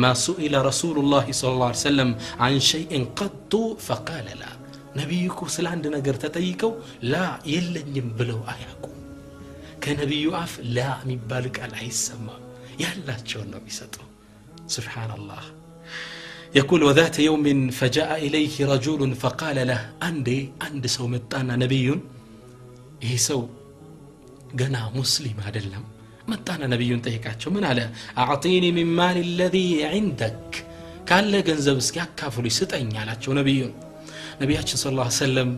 ما سئل رسول الله صلى الله عليه وسلم عن شيء قط فقال لا ነብዩኮ ስለ አንድ ነገር ተጠይቀው ላ የለኝም ብለው አያውቁም ከነብዩ አፍ ላ የሚባል ቃል አይሰማም ያላቸው ነው የሚሰጠው سبحان الله يقول وذات يوم فجاء إليه رجل فقال له عند سو متانا نبي ይሄ ሰው ገና ሙስሊም አይደለም መጣና ነብዩን ጠይቃቸው ምን አለ اعطيني من مال الذي عندك ካለ ገንዘብ እስኪ አካፍሉ ይስጠኝ አላቸው ነብያችን ሰለላሁ ዐለይሂ ወሰለም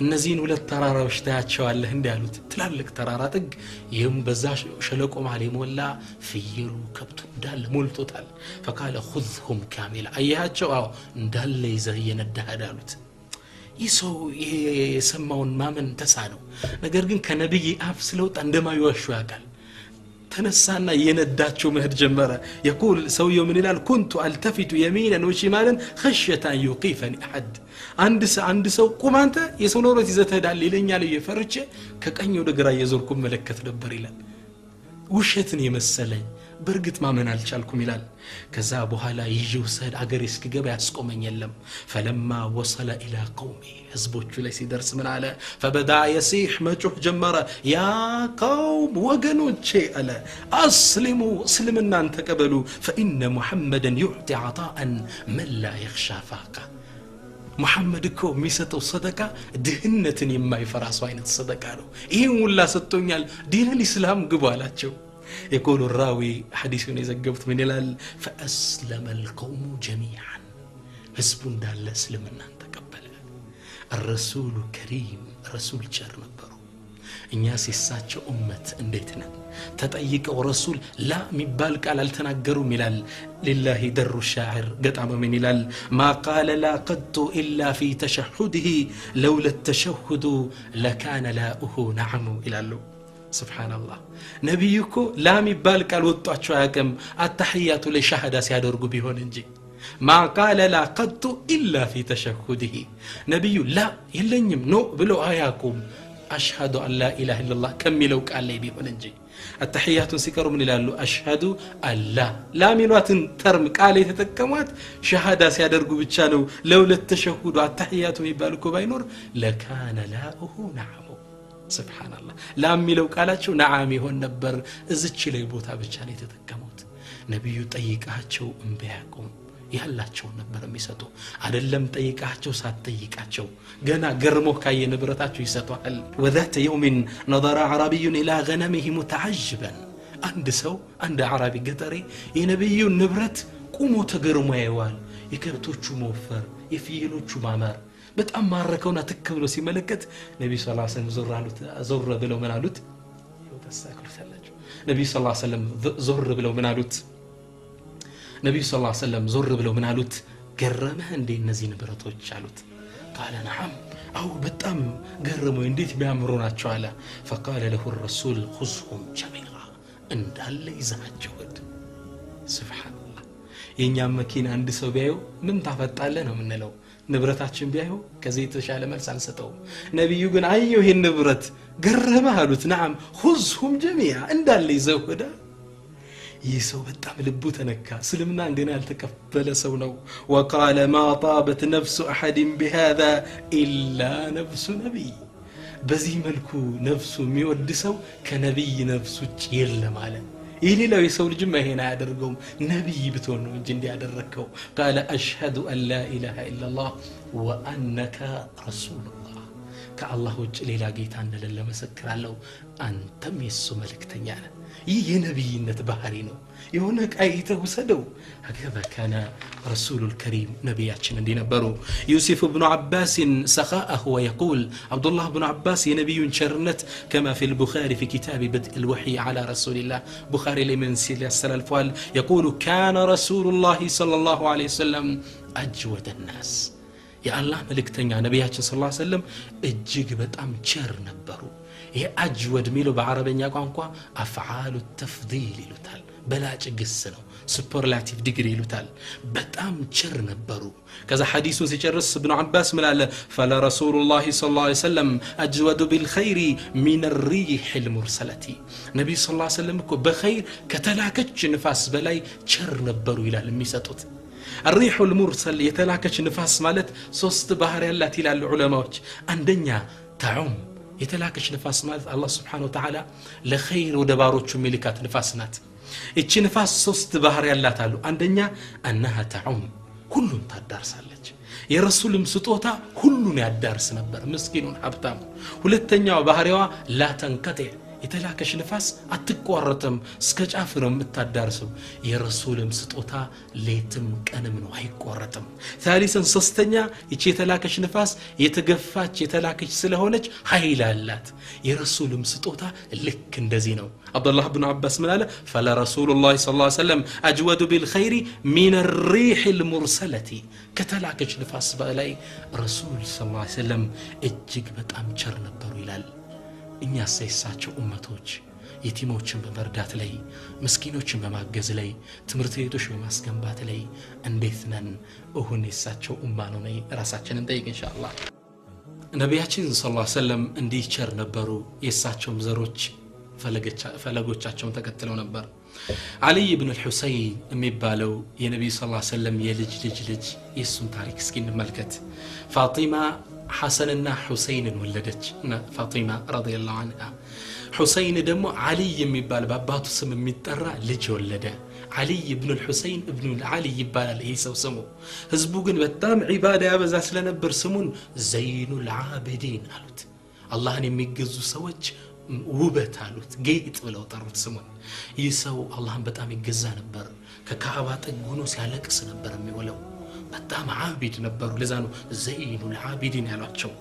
እነዚህን ሁለት ተራራዎች ታያቸዋለህ እንዲያሉት ትላልቅ ተራራ ጥግ ይህም በዛ ሸለቆ መሃል የሞላ ፍየሉ ከብቱ እንዳለ ሞልቶታል فقال خذهم كاملا አያቸው እንዳለ ይዘህ የነዳህ አሉት ይሰው የሰማውን ማመን ተሳነው ነገር ግን ከነብይ አፍ ስለወጣ እንደማይዋሹ ያውቃል ተነሳና የነዳቸው መሄድ ጀመረ يقول ሰውየው ምን ይላል كنت التفت يمينا وشمالا خشيه ان يوقفني احد አንድ ሰው ቁም አንተ የሰው ኖሮት ይዘተዳል ይለኛል እየፈርቼ ከቀኝ ወደ ግራ እየዞርኩ መለከት ነበር ይላል ውሸትን የመሰለኝ በርግጥ ማመን አልቻልኩም ይላል ከዛ በኋላ ይዤው ሰድ አገር እስኪገባ ያስቆመኝ የለም فلما وصل الى قومي ህዝቦቹ ላይ ሲደርስ ምን አለ فبدا يصيح መጮህ ጀመረ يا قوم ወገኖቼ አለ اسلموا እስልምናን ተቀበሉ فان محمدا يعطي عطاء من لا يخشى فاقه محمد እኮ የሚሰጠው ሰደቃ ድህነትን የማይፈራ ሰው አይነት ሰደቃ ነው ይሄን ሁላ ሰጥቶኛል ዲን الاسلام ግቡ አላቸው يقول الراوي حديثን የዘገቡት ምን ይላል فاسلم القوم جميعا ህዝቡ እንዳለ እስልምናን ተቀበለ الرسول كريم رسول ቸር ነበሩ እኛ ሲሳቸው ኡመት እንዴት ነን ተጠይቀው ረሱል ላ የሚባል ቃል አልተናገሩም ይላል لله در الشاعر ገጣሙ ምን ይላል ما قال لا قد الا في تشهده لولا التشهد لكان لاؤه نعم ይላሉ سبحان الله ነብዩኮ ላ የሚባል ቃል ወጣቸው ያቀም አተህያቱ ለሻሃዳ ሲያደርጉ ቢሆን እንጂ ما قال لا قد الا في تشهده ነብዩ ላ የለኝም ነው ብለው አያቁም أشهد أن لا إله إلا الله كملوا قال لي بيقول انجي التحيات سيكروا من لالو أشهد أن لا ميلوات ترم قال يتتكمات شهادة سيادرقوا بيتشانو لولا التشهد التحيات يبالكو باينور لكان لاؤه نعم سبحان الله لا ميلو قالاتشو نعم يهون نبر ازتشي لي بوتا بيتشان يتتكموت نبي يطيقاتشو انبياكم ያላቸው ነበር የሚሰጡ አይደለም ጠይቃቸው ሳትጠይቃቸው ገና ገርሞ ካየ ንብረታቸው ይሰጣል وذات يوم نظر عربي الى غنمه متعجبا አንድ አረቢ ገጠሪ የነብዩን ንብረት ቆሞ ተገርሞ ያያል የከብቶቹ መወፈር የፍየሎቹ ማማር በጣም ማረከውና ተከብሎ ሲመለከት ነብዩ ሰለላሁ ዐለይሂ ወሰለም ዞር ብለው ምን አሉት ተሳክሩታላችሁ ነብዩ ሰለላሁ ዐለይሂ ወሰለም ዞር ብለው ምን አሉት ነብዩ ሰለላሁ ዐለይሂ ወሰለም ዞር ብለው ምን አሉት ገረመህ እንዴ እነዚህ ንብረቶች አሉት قال نعم او በጣም ገረመው እንዴት ቢያምሩ ናቸው አለ فقال له الرسول خذهم جميعا እንዳለ ይዛቸው ወድ سبحان الله የኛ መኪና አንድ ሰው ቢያዩ ምን ታፈጣለ ነው ምንለው ንብረታችን ቢያዩ ከዚህ ተሻለ መልስ አንሰጠው ነብዩ ግን አየው ይሄን ንብረት ገረመህ አሉት نعم خذهم جميعا እንዳለ ይዘው ወደ يسو بتعم لبو تنكا سلمنا عندنا يلتكفل سونو وقال ما طابت نفس أحد بهذا إلا نفس نبي بزي ملكو نفسه ميودسو كنبي نفسه تيل مالا إلي لو يسول جمع هنا عدرقهم نبي بتونه جندي عدركو قال أشهد أن لا إله إلا الله وأنك رسول الله كالله وجه لاقيت عنا للا مسكر له أنتم يسو ملك تنيانا ይህ ነብይነት ባህሪ ነው የሆነክ አይተው ሰደው هكذا كان رسول الكريم نبياتنا እንዲነበሩ يوسف بن عباس سخاءه ويقول عبد الله بن عباس ينبي شرنت كما في البخاري في كتاب بدء الوحي على رسول الله بخاري لمن سلسل الفوال يقول كان رسول الله صلى الله عليه وسلم أجود الناس يا الله ملكتنيا نبياتنا صلى الله عليه وسلم እጅግ በጣም ቸር ነበሩ ይሄ አጅወድ ሚሉ በአረበኛ ቋንቋ አፍዓሉ ተፍዲል ይሉታል በላጭ ግስ ነው ሱፐርላቲቭ ዲግሪ ይሉታል በጣም ቸር ነበሩ ከዛ ሐዲሱን ሲጨርስ ኢብኑ አባስ ምላለ ፈለ ረሱሉላህ ሰለላሁ ዐለይሂ ወሰለም አጅወዱ ቢልኸይር ሚን الريح المرسلة ነብዩ ሰለላሁ ዐለይሂ ወሰለም እኮ በኸይር ከተላከች ንፋስ በላይ ቸር ነበሩ ይላል የሚሰጡት الريح المرسل የተላከች ንፋስ ማለት ሶስት ባህር ያላት ይላሉ ዑለማዎች አንደኛ ታዑም የተላከች ንፋስ ማለት አላህ Subhanahu Wa Ta'ala ለኸይር ወደ ባሮቹ ሚልካት ንፋስ ናት እቺ ንፋስ ሶስት ባህር ያላት አሉ አንደኛ انها تعم ሁሉን ታዳርሳለች የረሱልም ስጦታ ሁሉን ያዳርስ ነበር ምስኪኑን ሀብታም ሁለተኛው ባህሪዋ لا تنقطع የተላከች ንፋስ አትቋረጥም እስከ ጫፍ ነው የምታዳርሰው የረሱልም ስጦታ ሌትም ቀንም ነው አይቋረጥም ثالثا ሶስተኛ እቺ የተላከች ንፋስ የተገፋች የተላከች ስለሆነች ኃይል አላት የረሱልም ስጦታ ልክ እንደዚህ ነው አብዱላህ ኢብኑ አባስ ምን አለ ፈለ ረሱሉላህ ሰለላሁ ዐለይሂ ወሰለም አጅወዱ ቢልኸይር ሚን الريح المرسلة ከተላከች ንፋስ በላይ ረሱል ሰለላሁ ዐለይሂ ወሰለም እጅግ በጣም ቸር ነበሩ ይላል እኛ ሰይሳቸው ኡመቶች የቲሞችን በመርዳት ላይ ምስኪኖችን በማገዝ ላይ ትምርት ቤቶች በማስገንባት ላይ እንዴት ነን እሁን የሳቸው ኡማ ነው ነይ ራሳችንን ጠይቅ ኢንሻአላህ ነብያችን ሰለላሁ ዐለይሂ ወሰለም እንዲቸር ነበሩ የሳቸው ዘሮች ፈለጎቻቸውን ተከትለው ነበር አሊ ኢብኑ አልሁሰይን የሚባለው የነብዩ ሰለላሁ ዐለይሂ ወሰለም የልጅ ልጅ የሱን ታሪክ እስኪ እንመልከት ፋጢማ حسننا حسين ولدت فاطمة رضي الله عنها حسين دمو علي يمبال باباتو سم ميطرا لج ولده علي ابن الحسين ابن علي يبال يسو سمو حزبو ግን በጣም ዒባዳ ያበዛ ስለነበር ስሙን ዘይኑ العابدين አሉት አላህን የሚገዙ ሰዎች ውበት አሉት ጌጥ ብለው ጠሩት ስሙን ይሰው አላህን በጣም ይገዛ ነበር ከካዕባ ጥግ ሆኖ ሲያለቅስ ነበር የሚወለው በጣም ዓቢድ ነበሩ ለዛኑ ዘይኑ العابدين ያሏቸው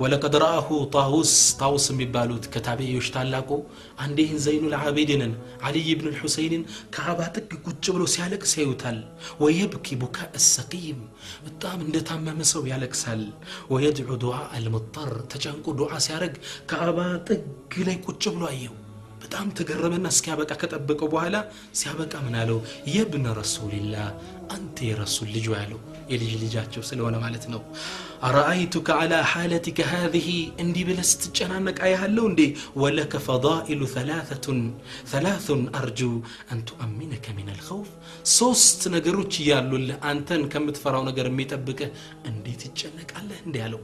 ولقد راه طاووس የሚባሉት ከታቢዮች ታላቁ አንዴን ዘይኑ العابدين علي ibn الحسين ካዕባ ጥግ ቁጭ ብሎ ሲያለቅስ ያዩታል ويبكي بكاء السقيم በጣም እንደታመመ ሰው ያለቅሳል ويدعو دعاء المضطر ተጨንቆ ዱዓ ሲያረግ ካዕባ ጥግ ላይ ቁጭ ብሎ አየው በጣም ተገረመና እስኪያበቃ ከጠበቀው በኋላ ሲያበቃ ምን አለው የብነ ረሱልላህ አንተ የረሱል ልጅ ያለው የልጅ ልጃቸው ስለሆነ ማለት ነው አራአይቱከ على حالتك هذه እንዲ ብለስ ተጨናነቃ ያለው እንዴ ወለከ فضائل ثلاث ارجو ان تؤمنك من الخوف ሶስት ነገሮች ያሉልህ አንተን ከምትፈራው ነገር የሚጠብቀ እንዴት ይጨነቃለህ እንዴ ያለው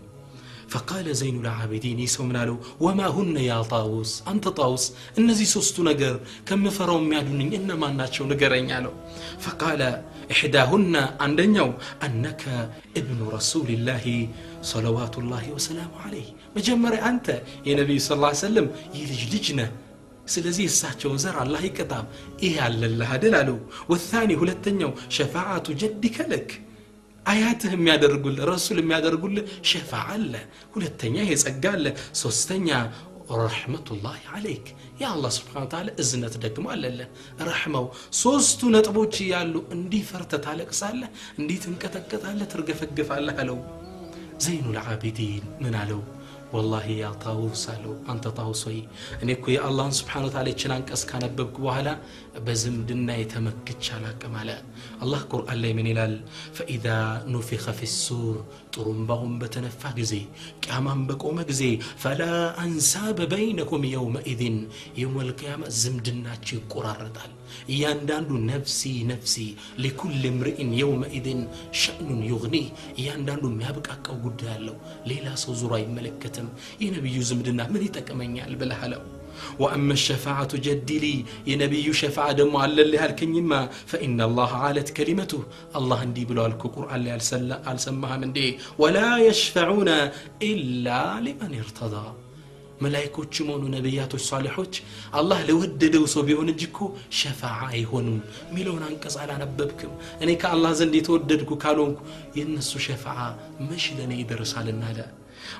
فقال زين العابدين يسمنالو وما هن يا طاووس انت طاووس انذي ሶስቱ ነገር ከመፈራው የሚያዱኝ እነማን ናቸው ንገረኝ አለው فقال احداهن አንደኛው انك ابن رسول الله صلوات الله وسلامه عليه መጀመሪያ አንተ የነብዩ ሰለላሁ ዐለይሂ ወሰለም ልጅ ነህ ስለዚህ እሳቸው ዘር አላህ ይቀጣም ይሄ አለልህ አይደል አለው والثاني ሁለተኛው شفاعه جدك لك አያትህ የሚያደርጉል ረሱል የሚያደርጉል ሸፋዓ አለ ሁለተኛ ይጸጋለ ሶስተኛ ረህመቱላህ አለይክ ያ አላህ Subhanahu Wa Ta'ala እዝነት ደግሞ አለለ ረህመው ሶስቱ ነጥቦች ያሉ እንዲፈርተ ታለቅሳለህ እንዲትንቀጠቀጣለህ ትርገፈግፋለህ አለው ዘይኑ العابدين ምን አለው والله يا طاووس አለው አንተ طاووس ወይ እኔ እኮ የአላህ Subhanahu Wa Ta'ala ይችላል አንቀስ ካነበብኩ በኋላ በዝምድና የተመክቻ አላቀም አለ አላህ ቁርአን ላይ ምን ይላል فاذا نفخ في الصور ጥሩምባውን በተነፋ ጊዜ ቂያማን በቆመ ጊዜ فلا انساب بينكم يومئذ يوم القيامه ዝምድናችሁ ይቆራረጣል እያንዳንዱ ነፍሲ لكل امرئ يومئذ شأن يغني እያንዳንዱ የሚያበቃቀው ጉዳይ አለው ሌላ ሰው ዙራ አይመለከትም የነብዩ ዝምድና ምን ይጠቀመኛል ብለሃለው واما الشفاعه جد لي ينبي شفاعه دم على اللي هلكنيما فان الله عالت كلمته الله اندي بلو القران اللي السماها من دي ولا يشفعون الا لمن ارتضى ملائكوچ مونو نبياتوች صالحوች الله ለወደደው ሰው ቢሆን እንጂኮ ሸፋዓ አይሆንም ሚለውን አንቀጽ አላነበብክም እኔ ከአላህ ዘንድ የተወደድኩ ካልሆንኩ የነሱ ሸፋዓ መሽ ለኔ ይደርሳልና አለ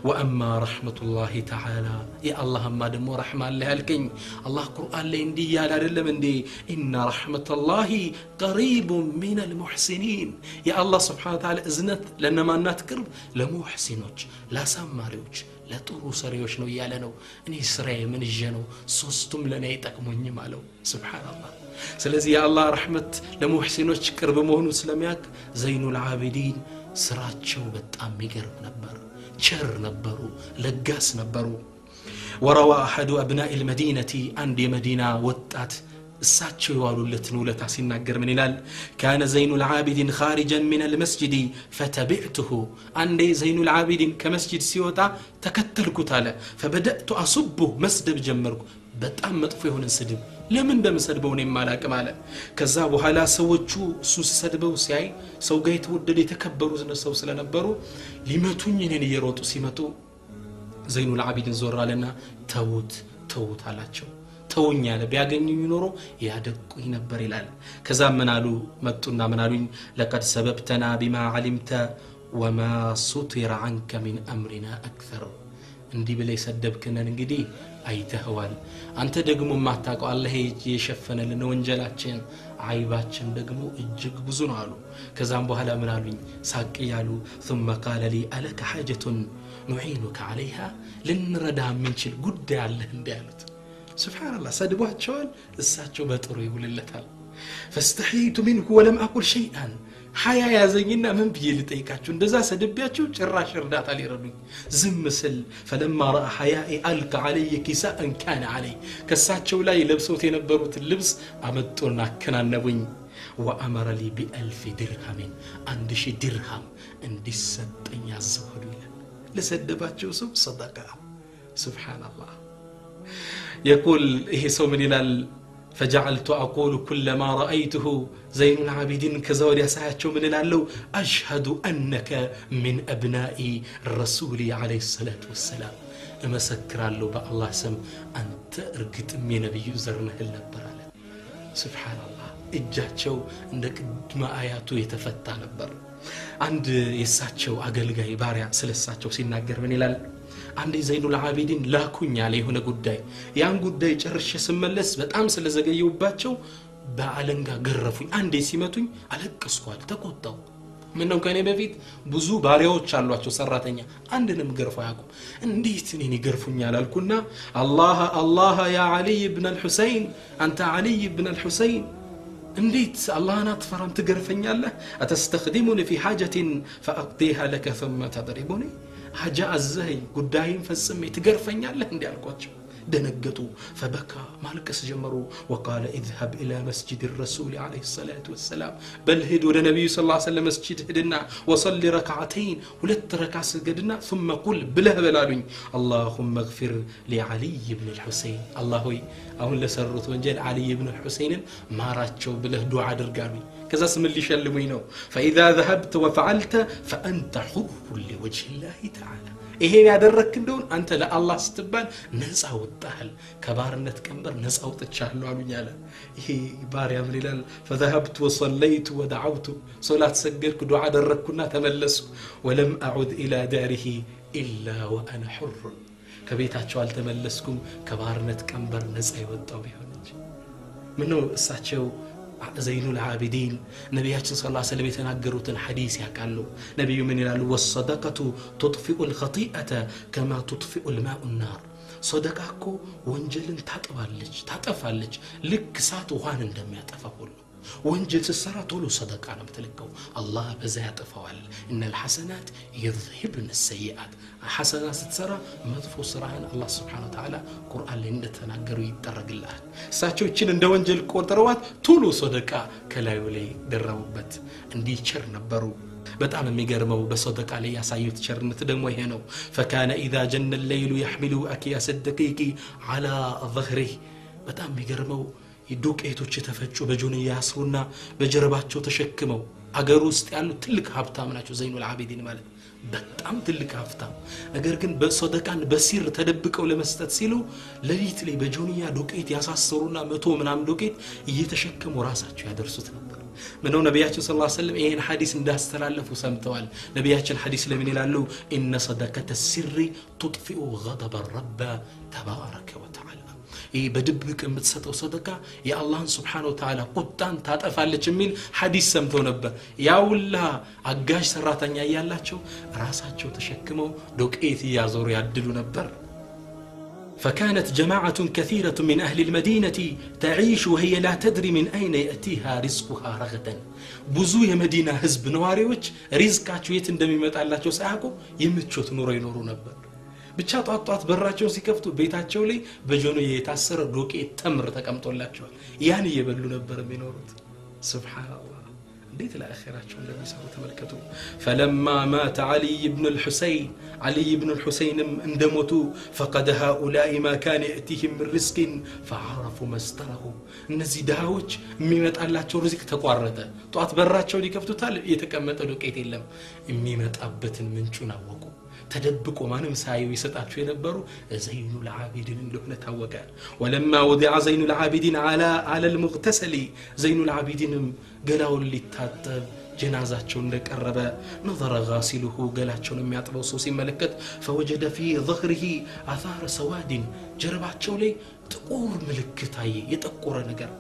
وأما رحمة الله تعالى يا الله ما دمو رحمة الله الكين الله قرآن لي اندي يا لارلم اندي إن رحمة الله قريب من المحسنين يا الله سبحانه وتعالى إذنت لأنما ما نتقرب لمحسنوش لا سماريوش لا طرو سريوش نو يالنو اني سري من الجنو سوستم لنا يتقموني مالو سبحان الله سلازي يا الله رحمة لمحسنوش قرب مهنو سلامياك زين العابدين سراتشو بتام يقرب نبر شر نبرو لقاس نبرو وروى أحد أبناء المدينة عندي مدينة وطات الساتشو يوالو لتنولة عسينا من الال كان زين العابدين خارجا من المسجد فتبعته عندي زين العابدين كمسجد سيوتا تكتلكو تالا فبدأت أصبه مسدب جمركو በጣም መጥፎ የሆነ ስድብ ለምን እንደምሰድበው ነው የማላቀ ማለት ከዛ በኋላ ሰዎቹ ሱስ ሰድበው ሲያይ ሰው ጋር የተወደደ የተከበሩ ሰው ስለነበሩ ሊመቱኝ እኔን እየሮጡ ሲመጡ ዘይኑል አቢድን ዞራለና ተውት አላቸው ተውኝ አለ ቢያገኙኝ ኖሮ ያደቁኝ ነበር ይላል ከዛ ምናሉ መጡና ምናሉኝ لقد سببتنا بما علمت وما سطر عنك من امرنا اكثر እንዲህ ብለ ይሰደብከነን እንግዲህ አይተህዋል አንተ ደግሞ ማታቀው አላህ የሸፈነልን ወንጀላችን አይባችን ደግሞ እጅግ ብዙ ነው አሉ ከዛም በኋላ ምን አሉኝ ሳቅ ያሉ ثم قال لي الك حاجه نعينك عليها ልንረዳ ምንችል ጉዳይ አለ እንዲያሉት سبحان الله ሰድቧቸዋል እሳቸው በጥሩ ይውልለታል فاستحييت منه ولم اقل شيئا حيا ያዘኝና ምን ብዬ ልጠይቃችሁ እንደዛ ሰድቢያችሁ ጭራሽ እርዳታ ሊረዱኝ ዝም ስል فلما راى حيائي القى علي كساء كان علي ከሳቸው ላይ ለብሰውት የነበሩት ልብስ አመጡና ከናነቡኝ وامر لي ب1000 درهم 1000 درهم እንዲሰጠኝ አዘዋሉ ይላል ለሰደባቸው ሰው صدقه سبحان الله يقول ይሄ ሰው ምን ይላል فجعلت أقول كلما رأيته زين العابدين كزود يساعدشو من الالو أشهد أنك من أبناء الرسول عليه الصلاة والسلام أمسكر له بأ الله سم أنت أرقت من نبي زرنه النبرالة سبحان الله إجاتشو عندك ما آياته يتفتح نبر عند يساتشو أقلقاي بارع سلساتشو سيناقر من الال አንዴ ዘይኑል አቢዲን ላኩኝ ያለ የሆነ ጉዳይ ያን ጉዳይ ጨርሼ ስመለስ በጣም ስለዘገየውባቸው በአለንጋ ገረፉኝ አንዴ ሲመቱኝ አለቅስኳል ተቆጣው ምነው ከኔ በፊት ብዙ ባሪያዎች አሏቸው ሰራተኛ አንድንም ገርፎ ያቁም እንዴት እኔን ይገርፉኛል አልኩና አላህ ያ አሊ ኢብኑ አልሁሰይን አንተ አሊ ኢብኑ አልሁሰይን እንዴት አላህን አትፈራም ትገርፈኛለህ አተስተخدمني في حاجه فاقضيها لك ثم تضربني حاجة الزهي قداين فالسمي تقرفن الله اندي القواتشو دنقتوا فبكى مالكس جمروا وقال اذهب إلى مسجد الرسول عليه الصلاة والسلام بل هدوا لنبي صلى الله عليه وسلم مسجد هدنا وصلي ركعتين ولت ركع سجدنا ثم قل بله بلالين اللهم اغفر لعلي بن الحسين الله أهون لسرط وانجل علي بن الحسين ما راتشو بله دعاء درقاني كذا اسم اللي شلمينه فإذا ذهبت وفعلت فأنت حر لوجه الله تعالى ይሄን ያደረክ እንደሆነ አንተ ለአላህ ስትባል ነፃ ወጣሃል ከባርነት ቀንበር ነፃ ወጥቻለሁ አሉኝ አለ ይሄ ባሪያ ምን ይላል فذهبت وصليت ودعوت صلاه سجدك دعاء አደረኩና ተመለስኩ ولم اعد الى داره الا وانا حر ከቤታቸው አልተመለስኩም ከባርነት ቀንበር ነፃ ይወጣው ቢሆን እንጂ ምነው እሳቸው زين العابدين نبياتنا صلى الله عليه وسلم يتناقروتن حديث يقالوا نبي من يلالو والصدقة تطفئ الخطيئة كما تطفئ الماء النار صدقاكو وانجلن ታጠፋለች ልክ ሳት ውሃን እንደሚያጠፋው ወንጀል ሲሰራ ቶሎ ሰደቃ ነው ተለቀው አላህ በዛ ያጠፋዋል ان الحسنات يذهبن السيئات حسنات ስትሰራ መጥፎ ስራህን አላህ Subhanahu Wa Ta'ala ቁርአን ላይ እንደተናገሩ ይጠረግልሃል እሳቸው እቺን እንደ ወንጀል ቆጥረዋት ቶሎ ሰደቃ ከላዩ ላይ ደረቡበት እንዲቸር ነበሩ በጣም የሚገርመው በሰደቃ ላይ ያሳዩት ቸርነት ደግሞ ይሄ ነው فكان اذا جن الليل يحمل اكياس الدقيق على ظهره በጣም የሚገርመው ዱቄቶች ተፈጩ በጆንያ ያስሩና በጀርባቸው ተሸክመው አገር ውስጥ ያሉ ትልቅ ሀብታም ናቸው ዘይኑል አቢዲን ማለት በጣም ትልቅ ሀብታም ነገር ግን በሰደቃን በሲር ተደብቀው ለመስጠት ሲሉ ለሊት ላይ በጆንያ ዱቄት ያሳሰሩና 100 ምናም ዱቄት እየተሸከሙ ራሳቸው ያደርሱት ነበር ምነው ነብያችን ሰለላሁ ዐለይሂ ወሰለም ይሄን ሐዲስ እንዳስተላለፉ ሰምተዋል ነብያችን ሐዲስ ለምን ይላሉ ኢነ ሰደቀተ ሲሪ ትጥፊኡ غضب الرب تبارك وتعالى ይህ በድብቅ የምትሰጠው ሰደቃ የአላህን Subhanahu Wa Ta'ala ቁጣን ታጠፋለች የሚል ሐዲስ ሰምተው ነበር ያውላ አጋዥ ሰራተኛ ያያላቸው ራሳቸው ተሸክመው ዶቄት ያዞሩ ያድሉ ነበር فكانت جماعة كثيرة من أهل المدينة تعيش وهي لا تدري من أين يأتيها رزقها رغدا بزو مدينة حزب نواريوچ رزقاچو يت እንደሚመጣላቸው ሳያውቁ የምቾት ኑሮ ይኖሩ ነበር ብቻ ጧት በራቸው ሲከፍቱ ቤታቸው ላይ በጆኖ የታሰረ ዶቄት ተምር ተቀምጦላቸዋል ያን እየበሉ ነበር የሚኖሩት ሱብሃንአላህ እንዴት ለአኺራቸው እንደሚሰሩ ተመልከቱ فلما مات علي بن الحسين እንደሞቱ فقد هؤلاء ما كان يأتيهم من رزق فعرفوا مصدره እነዚህ ዳዎች የሚመጣላቸው ርዝቅ ተቋረጠ ጧት በራቸው ሊከፍቱታል የተቀመጠ ዶቄት የለም የሚመጣበትን ምንጩን አወቁ ተደብቆ ማንም ሳይው ይሰጣቸው የነበሩ ዘይኑ العابدين እንደሆነ ታወቀ ولما وضع زين العابدين على المغتسل زين العابدين ገላውን ሊታጠብ ጀናዛቸው እንደቀረበ نظر غاسله ገላቸውን የሚያጥበው ሰው ሲመለከት فوجد في ظهره اثار سواد ጀርባቸው ላይ ጥቁር ምልክት አየ የጠቆረ ነገር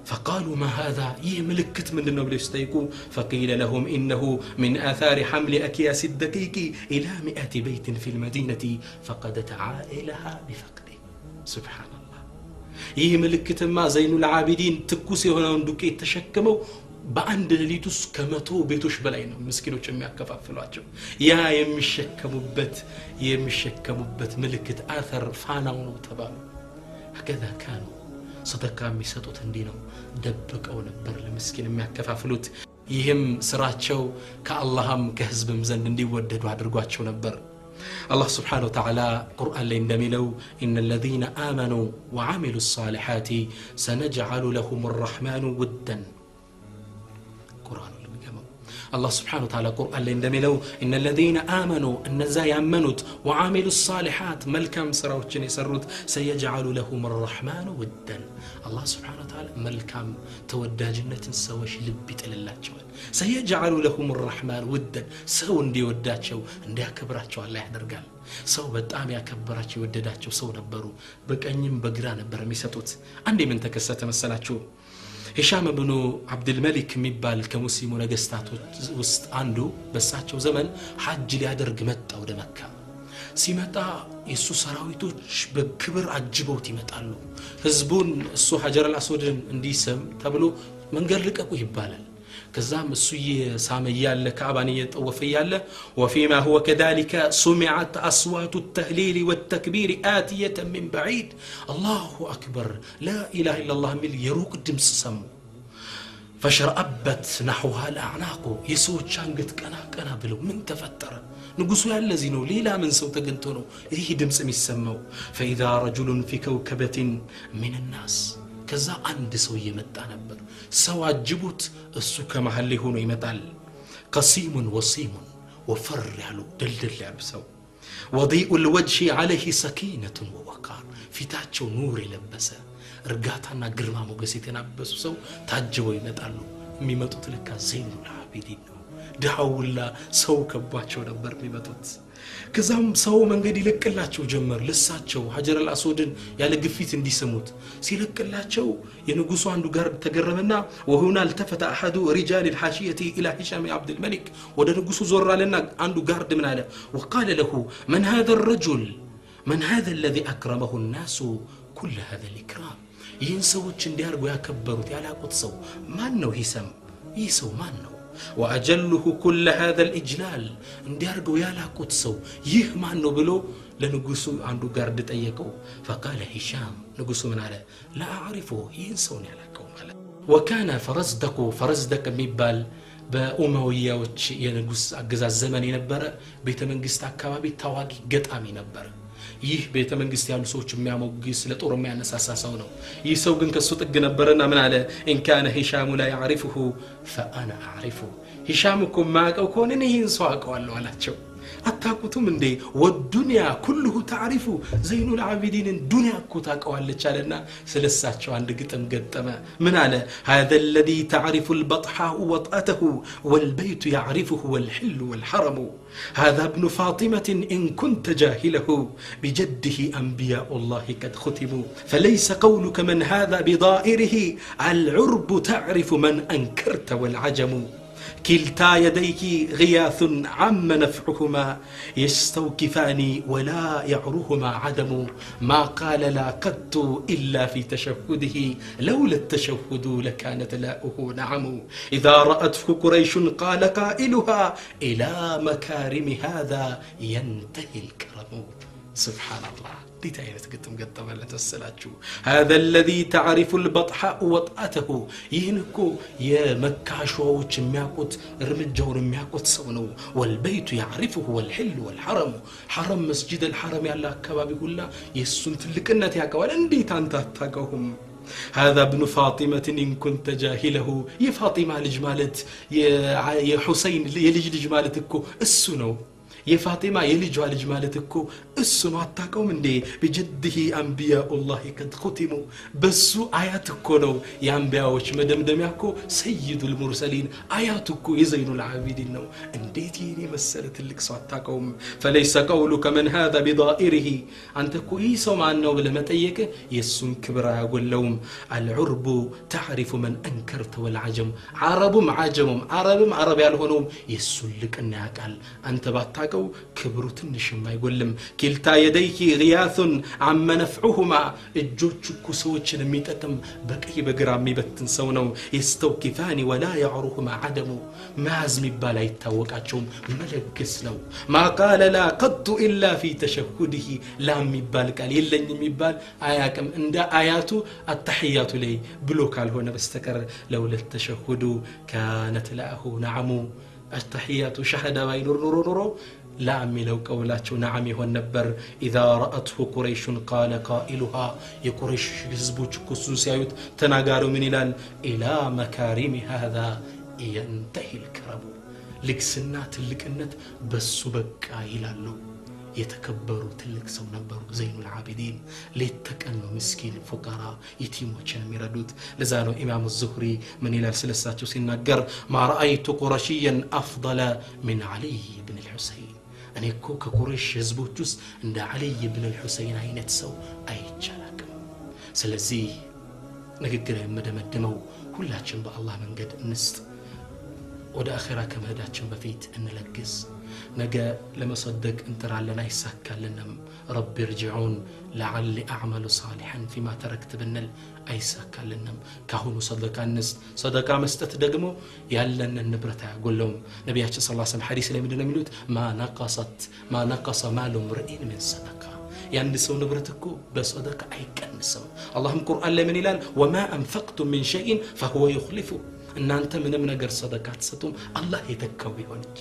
فقالوا ما هذا يملكت من النبل يستيقوا فقيل لهم إنه من آثار حمل أكياس الدقيق إلى 100 بيت في المدينة فقدت عائلها بفقده سبحان الله يملكت ما زين العابدين تكوسي هنا ندوكي تشكموا በአንድ ሌሊት ውስጥ ከመቶ ቤቶች በላይ ነው ምስኪኖች የሚያከፋፍሏቸው ያ የሚሸከሙበት ምልክት አثር ፋናው ነው ተባሉ هكذا كانوا ሰደቃ የሚሰጡት እንዲህ ነው ደብቀው ነበር ለምስኪን የሚያከፋፍሉት ይህም ስራቸው ከአላህም ከህዝብም ዘንድ እንዲወደዱ አድርጓቸው ነበር الله سبحانه وتعالى قرآن ላይ እንደሚለው إن الذين آمنوا وعملوا الصالحات سنجعل لهم الرحمن ودا قرآن الله سبحانه وتعالى قرآن ላይ እንደሚለው إن الذين آمنوا እነዛ ያመኑት وعملوا الصالحات መልካም ስራዎችን የሰሩት سيجعل لهم الرحمن ودا الله سبحانه وتعالى መልካም ተወዳጅነትን ሰዎች ልብ ይጥልላቸዋል سيجعل لهم الرحمن ودا ሰው እንዲወዳቸው እንዲያከብራቸው አላህ ያደርጋል ሰው በጣም ያከበራቸው ይወደዳቸው ሰው ነበሩ በቀኝም በግራ ነበር የሚሰጡት አንዴ ምን ተከሰተ መሰላችሁ هشام بن عبد الملك የሚባል ከሙስሊሙ ነገስታቶች ውስጥ አንዱ በሳቸው ዘመን ሐጅ ሊያደርግ መጣ ወደ መካ ሲመጣ የሱ ሰራዊቶች በክብር አጅበውት ይመጣሉ ህዝቡን እሱ ሐጀር አልአስወድን እንዲስም ተብሎ መንገድ ልቀቁ ይባላል ከዛም እሱ የሳመ ያለ ካዕባን እየጠወፈ ያለ وفيما هو كذلك سمعت اصوات التهليل والتكبير آتية من بعيد الله اكبر لا اله الا الله من يروق ድምጽ ሰሙ فشرأبت نحوها الاعناق يسوچ አንገት ቀና ብለው ምን ተፈጠረ ንጉሱ ያለዚህ ነው ሌላ ምን ሰው ተገንቶ ነው ይሄ ድምጽ የሚሰማው فاذا رجل في كوكبة من الناس ከዛ አንድ ሰው እየመጣ ነበር ሰው አጅቡት እሱ ከመሃል ላይ ሆኖ ይመጣል قصيم وصيم وفر ያሉ ደልደል ያሉ ሰው وضيء الوجه عليه سكينة ووقار ፊታቸው ኑር የለበሰ እርጋታና ግርማ ሞገስ የተናበሱ ሰው ታጅበው ይመጣሉ የሚመጡት ለካ ዘይኑል አቢዲን ነው ዳውላ ሰው ከቧቸው ነበር የሚመጡት ከዛም ሰው መንገድ ይለቅላቸው ጀመር ለሳቸው ሐጀር አልአስወድን ያለ ግፊት እንዲሰሙት ሲለቅላቸው የንጉሱ አንዱ ጋር ተገረመና وهنا التفت احد رجال الحاشيه الى هشام عبد الملك ወደ ንጉሱ ዞራለና አንዱ ጋርድ ምን አለ وقال له من هذا الرجل من هذا الذي اكرمه الناس كل هذا الاكرام ይህን ሰዎች እንዲያርጉ ያከበሩት ያላቁት ሰው ማን ነው ይህ ሰው ማን ነው واجله كل هذا الاجلال እንዲያርገው ያላቁት ሰው ይህ ማን ነው ብሎ ለንጉሱ አንዱ ጋርድ ጠየቀው فقال هشام ንጉሱ ምን አለ لا اعرفه ይህን ሰው ነው ያላቀው ማለት وكان فرزدق የሚባል በኡማውያዎች የንጉስ አገዛዝ ዘመን የነበረ ቤተ መንግስት አካባቢ ታዋቂ ገጣሚ ነበር ይህ ቤተ መንግስት ያሉ ሰዎች የሚያሞግስ ለጦር የሚያነሳሳው ነው ይህ ሰው ግን ከሱ ጥግ ነበርና ምን አለ ان كان هشام لا يعرفه فانا اعرفه هشام እኮ ማቀው ከሆነ ይህን ሰው አቀዋለሁ አላቸው አታቁቱም እንዴ ወዱንያ ኩልሁ ታሪፉ ዘይኑል ዓቢዲን ዱንያ እኮ ታቀዋለች አለና ስለሳቸው አንድ ግጥም ገጠመ ምን አለ هذا الذي تعرف البطحاء وطأته والبيت يعرفه والحل والحرم هذا ابن فاطمة إن كنت جاهله بجده أنبياء الله قد ختموا فليس قولك من هذا بضائره العرب تعرف من أنكرت والعجم كلتا يديك غياث عم نفعهما يستوكفان ولا يعرهما عدم ما قال لا قدت إلا في تشهده لولا التشهد لكانت لاؤه نعم إذا رأته قريش قال قائلها إلى مكارم هذا ينتهي الكرم سبحان الله ديتاينت قدم قدملت السلاچو هذا الذي تعرف البطحاء وطأته يهنكو يا مكاشوዎች የሚያቁት እርምጃውን የሚያቁት ሰው ነው والبيت يعرفه والحل والحرم حرم مسجد الحرم ያለ አካባቢ ሁላ የሱን ትልቅነት ያቀዋል እንዴት አንተ አታቀውም هذا ابن فاطمة إن كنت جاهله يا فاطمة ልጅ ማለት የሁሰይን የልጅ ልጅ ማለት እኮ እሱ ነው የፋጢማ የልጇ ልጅ ማለት እኮ እሱ ነው አታቀውም እንዴ بجده انبياء الله قد ختموا በሱ አያት እኮ ነው የአንቢያዎች መደምደሚያ እኮ سيد المرسلين አያት እኮ የዘይኑል ዓቢዲን ነው እንዴት ይሄ መሰለ ትልቅ ሰው አታቀውም فليس قولك من هذا بضائره አንተ እኮ ይህ ሰው ማን ነው ብለህ መጠየቅ የሱን ክብር አያጎለውም العرب تعرف من انكرت والعجم عربም عجمም عربም عرب ያልሆነውም የሱን ልቅና ያቃል አንተ ባታቀው ክብሩ ትንሽ የማይጎልም كلتا يديك غياث عم نفعهما እጆቹ ሰዎችን የሚጠቅም በቀይ በግራ የሚበትን ሰው ነው يستوكفان ولا يعرهما عدم ማዝ የሚባል አይታወቃቸውም መለግስ ነው ما قال لا قد الا في تشهده لا የሚባል ቃል የለኝ የሚባል አያቅም እንደ አያቱ التحيات لي ብሎ ካልሆነ በስተቀር لولا التشهد كانت له نعم التحيات شهد باينور نورو لا ميلو قولاتو نعم يهون نبر إذا رأته قريش قال قائلها يقريش حزبوچ كسون سيايوت تناغارو من إلال إلى مكارم هذا ينتهي الكرم لكسنا تلكنت بسو بقى إلالو يتكبروا تلك سو نبروا زين العابدين ليتكنوا مسكين فقراء يتيموچن ميردوت لذانو امام الزهري من الى سلساتو سيناغر ما رايت قرشيا افضل من علي بن الحسين اني كو كقريش حزبوچ ውስጥ እንደ علي بن الحسين አይነት ሰው አይቻላክም ስለዚህ ንግግር የምደመድመው ሁላችን በአላህ መንገድ እንስጥ ወደ አኺራ ከመሄዳችን በፊት እንለግስ ነገ ለመصدق እንጥራለን አይሳካልንም رب ارجعون لعل اعمل صالحا فيما تركت بنل አይሳካልንም ካሁኑ ሰደቃ መስጠት ደግሞ ያለን ንብረት ያጎለውም ነብያችን ሰለላሁ ዐለይሂ ወሰለም ሐዲስ ላይ ምንድነው የሚሉት ما نقص مال امرئ من صدقه ያንድ ሰው ንብረት እኮ በሰደቃ አይቀንስም አላህም ቁርአን ላይ ምን ይላል وما انفقتم من شيء فهو يخلفه እናንተ ምንም ነገር ሰደቃ አትሰጡም አላህ የተካው ቢሆን እንጂ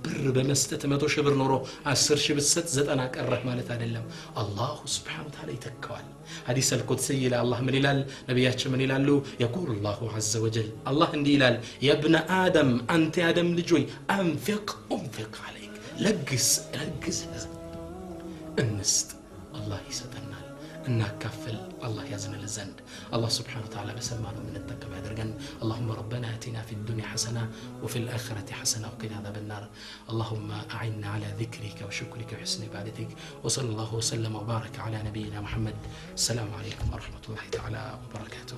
ብር በመስጠት 100 ሺህ ብር ኖሮ 10 ሺህ ብትሰጥ 90 ቀረህ ማለት አይደለም አላህ Subhanahu Wa Ta'ala ይተካዋል ሐዲስ አልቁድሲ ላይ አላህ ምን ይላል ነብያችን ምን ይላሉ يقول الله عز وجل الله እንዲህ ይላል يا ابن آدم أنت آدم ልጅ ሆይ انفق عليك لግስ እንስጥ አላህ ይሰጠናል እናካፍል الله يزن الزند الله سبحانه وتعالى بسمعنا من التقوى درجن اللهم ربنا آتنا في الدنيا حسنة وفي الآخرة حسنة وقنا عذاب النار اللهم أعنا على ذكرك وشكرك وحسن عبادتك وصلى الله وسلم وبارك على نبينا محمد السلام عليكم ورحمة الله تعالى وبركاته